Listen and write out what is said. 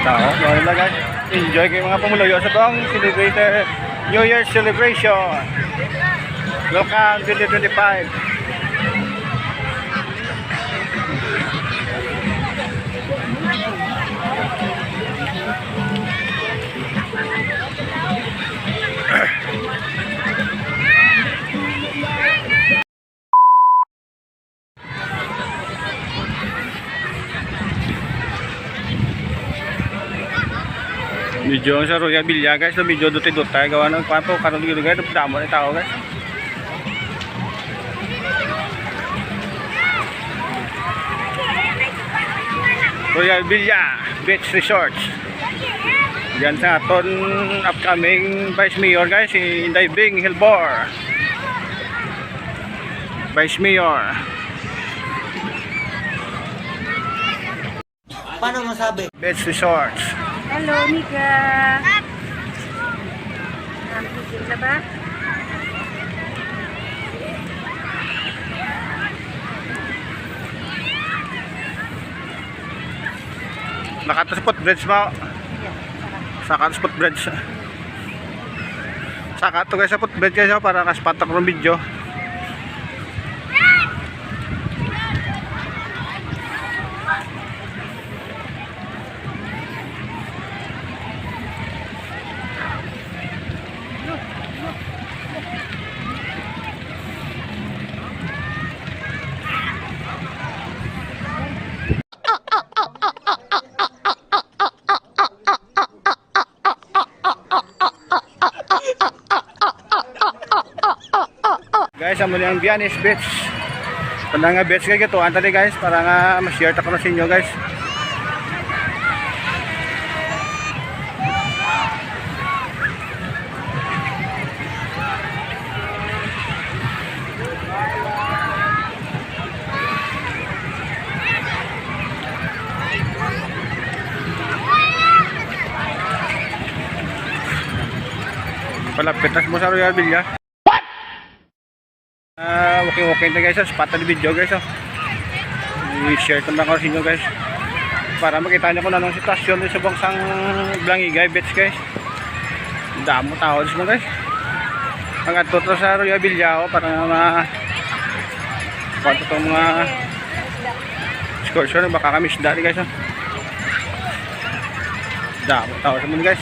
tao. Yun lang guys. Enjoy kayo mga pumuluyo sa bang celebrate New Year's celebration. Welcome 2025. Medyo sa Royal Villa guys, medyo dutay-dutay gawa ng kwanto karon dito guys, damo na tao guys. Royal Villa Beach Resort. Diyan sa aton upcoming Vice Mayor guys, si Inday Bing Hilbor. Vice Mayor. Paano masabi? Beach Resort. Hello, Mika. Nakikita na ba? Nakatas footbridge mo. Saka sa footbridge. Saka to guys sa footbridge guys para kaspatak ng video. Guys, amo ni ang Vianes Beach. Pala nga beach kay gito, antali guys para nga ma-share ta ko na sa inyo guys. Palapitas mo sa Royal Villa. Okay na guys, spot na video guys. I-share ko na ko sa inyo guys para makita nyo kung anong sitwasyon sa bangsang Blangigay Beach guys. Damo tao mo guys. Ang ato sa Royal Villa para kwanto itong mga excursion baka kami isda guys. Damo tao sa mga guys.